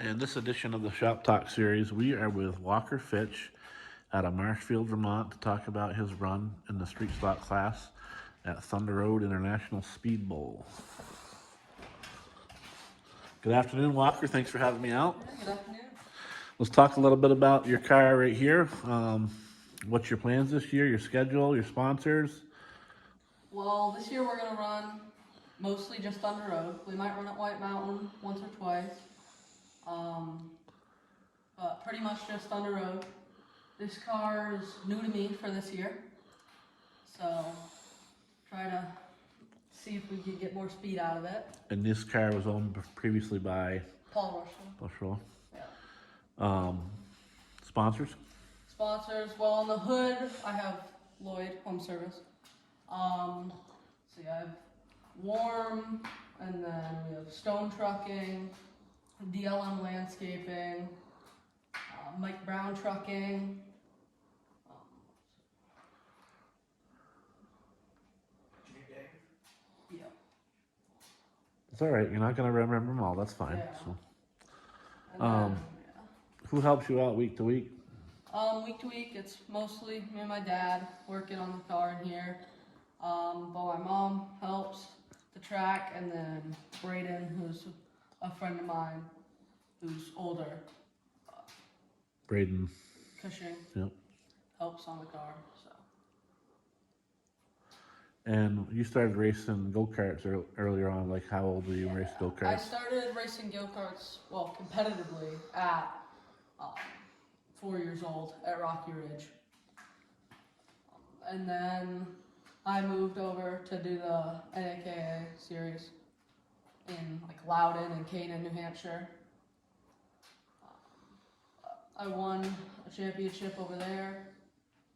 In this edition of the Shop Talk series, we are with Walker Fitch out of Marshfield, Vermont, to talk about his run in the street stock class at Thunder Road International Speed Bowl. Good afternoon, Walker. Thanks for having me out. Good afternoon. Let's talk a little bit about your car right here. What's your plans this year, your schedule, your sponsors? Well, this year we're going to run mostly just Thunder Road. We might run at White Mountain once or twice. But pretty much just Thunder Road. This car is new to me for this year. So, try to see if we can get more speed out of it. And this car was owned previously by Paul Rushell. Yeah. Sponsors? Sponsors, well, on the hood, I have Lloyd Home Service. See, I have Warm, and then we have Stone Trucking, DLM Landscaping, Mike Brown Trucking. Yeah. It's all right. You're not going to remember them all. That's fine. Yeah. So, And then, who helps you out week to week? week to week, it's mostly me and my dad working on the car in here. But my mom helps the track, and then Braden, who's a friend of mine, who's older, Braden. Cushing, Yep. helps on the car. So And you started racing go-karts earlier on. Like, how old were you when you raced I go-karts? started racing go-karts, well, competitively at 4 years old at Rocky Ridge. And then I moved over to do the NAKA series in like Loudon and Canaan, New Hampshire. I won a championship over there,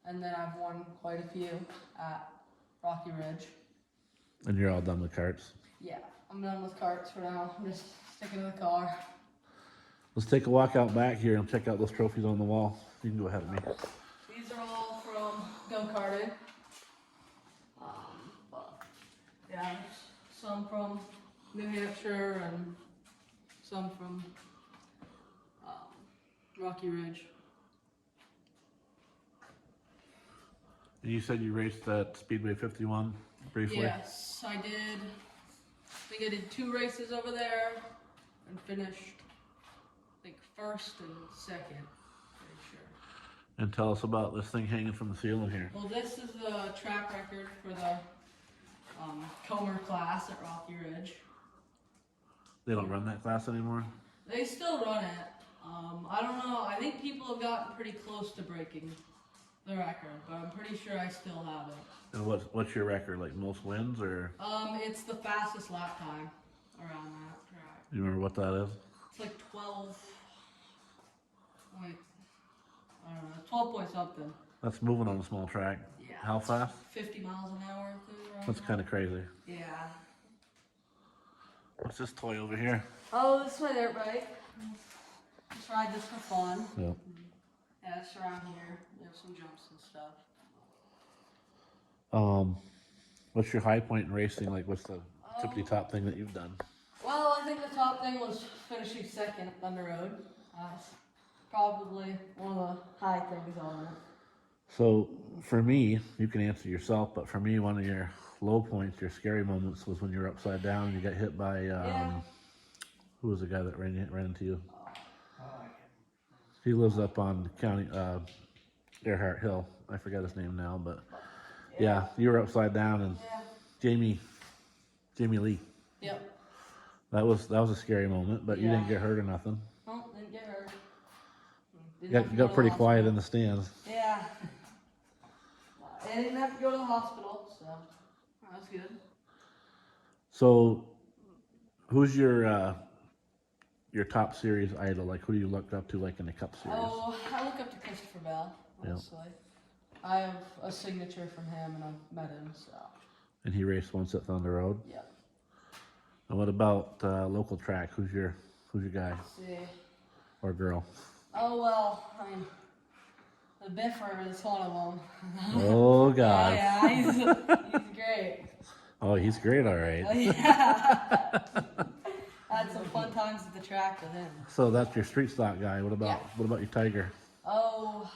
and then I've won quite a few at Rocky Ridge. And you're all done with karts. Yeah, I'm done with karts for now. I'm just sticking to the car. Let's take a walk out back here and check out those trophies on the wall. You can go ahead of me. These are all from go-karting. But yeah, there's some from New Hampshire and some from Rocky Ridge. And you said you raced at Speedway 51 briefly? Yes, I did. I think I did 2 races over there and finished, I think, first and second, pretty sure. And tell us about this thing hanging from the ceiling here. Well, this is the track record for the Comer class at Rocky Ridge. They don't run that class anymore? They still run it. I don't know. I think people have gotten pretty close to breaking the record, but I'm pretty sure I still have it. And what's your record? Like most wins, or? It's the fastest lap time around that track. You remember what that is? It's like 12. Like, I don't know, 12 point something. That's moving on a small track. Yeah. How fast? 50 miles an hour. I think, around That's that. kind of crazy. Yeah. What's this toy over here? Oh, this is my dirt bike. Just ride this for fun. Yep. Yeah, it's around here. We have some jumps and stuff. What's your high point in racing? Like, what's the tippity top thing that you've done? Well, I think the top thing was finishing second at Thunder Road. That's probably one of the high things on it. So, for me, you can answer yourself, but for me, one of your low points, your scary moments, was when you were upside down and you got hit by, who was the guy that ran into you? He lives up on County, Earhart Hill. I forgot his name now, but yeah, you were upside down, and Jamie Lee. Yep. That was a scary moment, but you didn't get hurt or nothing. Oh, didn't get hurt. You got pretty quiet in the stands. Yeah. I didn't have to go to the hospital, so that's good. So, who's your top series idol? Like, who do you look up to, like in the Cup Series? Oh, I look up to Christopher Bell, honestly. Yep. I have a signature from him, and I've met him, so. And he raced once at Thunder Road. Yeah. And what about local track? Who's your guy? Let's see. Or girl? Oh well, I mean, the Biffer is one of them. Oh God. Yeah, he's great. Oh, he's great, all right. Yeah. Had some fun times at the track with him. So that's your street stock guy. What about Yeah. what about your Tiger? Oh,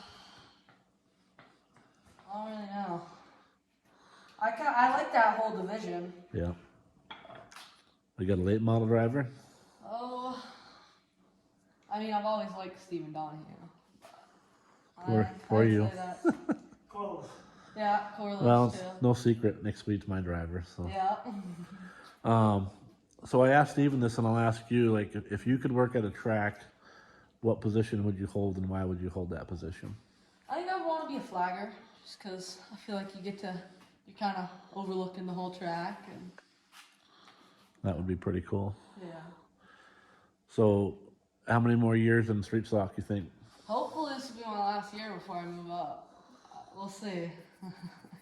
I don't really know. I like that whole division. Yeah. We got a late model driver. Oh, I mean, I've always liked Stephen Donahue. For you. Say that. Close. Yeah, Corliss Well, too. it's no secret. Nick Sweet's my driver. So. Yeah. So I asked Steven this, and I'll ask you: like, if you could work at a track, what position would you hold, and why would you hold that position? I think I want to be a flagger, just because I feel like you're kind of overlooking the whole track, and That would be pretty cool. yeah. So, how many more years in street stock you think? Hopefully this will be my last year before I move up. We'll see.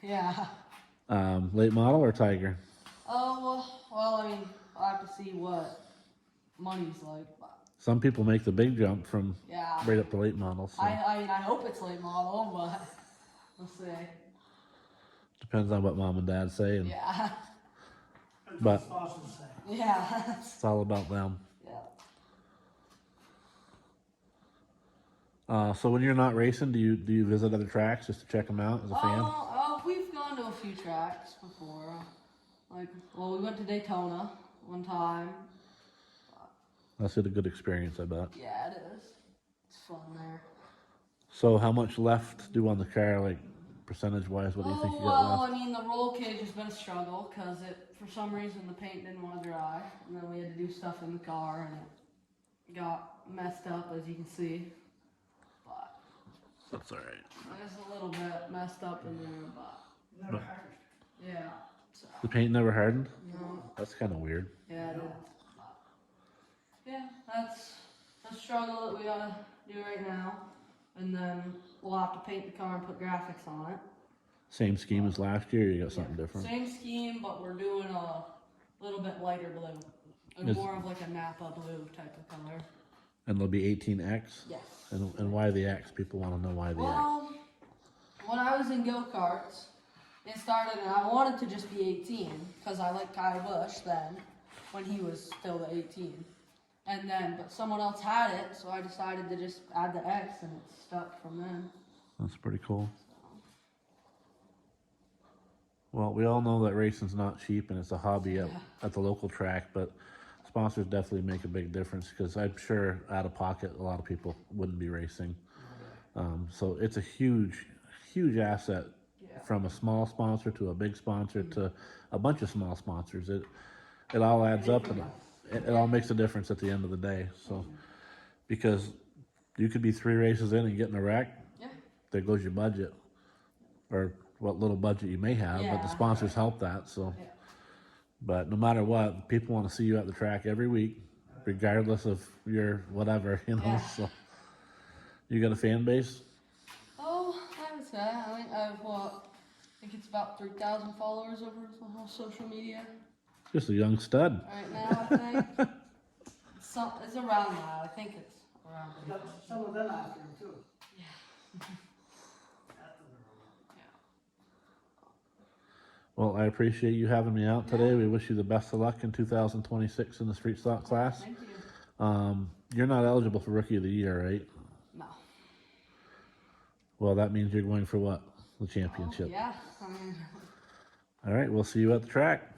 Yeah. Late model or Tiger? Oh, well, I mean, I have to see what money's like. But Some people make the big jump from yeah. right up to late model. So I mean, I hope it's late model, but we'll see. depends on what mom and dad say, and Yeah. But- That's what sponsors say. Yeah. it's all about them. Yeah. So when you're not racing, do you visit other tracks just to check them out as a fan? We've gone to a few tracks before. Like, well, we went to Daytona one time. That's a good experience, I bet. Yeah, it is. It's fun there. So how much left do on the car, like percentage wise? What do you think you got Well, left? I mean, the roll cage has been a struggle because for some reason, the paint didn't want to dry, and then we had to do stuff in the car, and it got messed up, as you can see. But That's all right. it's a little bit messed up in there, but Never hardened. yeah. So, The paint never hardened. no, That's kind of weird. yeah, it is. But, yeah, that's a struggle that we gotta do right now, and then we'll have to paint the car and put graphics on it. Same scheme as last year. Or you got something Yeah, different. Same scheme, but we're doing a little bit lighter blue. And Is- more of like a Napa blue type of color. And there'll be 18X. Yes. And why the X? People want to know why the X. Well, when I was in go-karts, it started and I wanted to just be 18 because I liked Kyle Busch then when he was still the 18. And then, but someone else had it, so I decided to just add the X and it stuck from then. That's pretty cool. Well, we all know that racing's not cheap and it's a hobby at the local track, but sponsors definitely make a big difference because I'm sure out of pocket a lot of people wouldn't be racing. So it's a huge, huge asset Yeah. from a small sponsor to a big sponsor to a bunch of small sponsors. It all adds up and it all makes a difference at the end of the day. So because you could be 3 races in and get in a wreck, Yeah. there goes your budget or what little budget you may have, but the Yeah. sponsors help that. So, Yeah. but no matter what, people want to see you at the track every week, regardless of your whatever, you know. Yeah. So, you got a fan base? Oh, I would say, I think it's about 3,000 followers over the whole social media Just a young stud. right now, I think. It's around that. I think it's around Got that. some of them after him too. Yeah. After the Well, I appreciate you having me out today. We wish you the best of luck in 2026 in the street stock class. Thank you. You're not eligible for Rookie of the Year, right? No. Well, that means you're going for what? The championship. Yeah. I mean, All right, we'll see you at the track.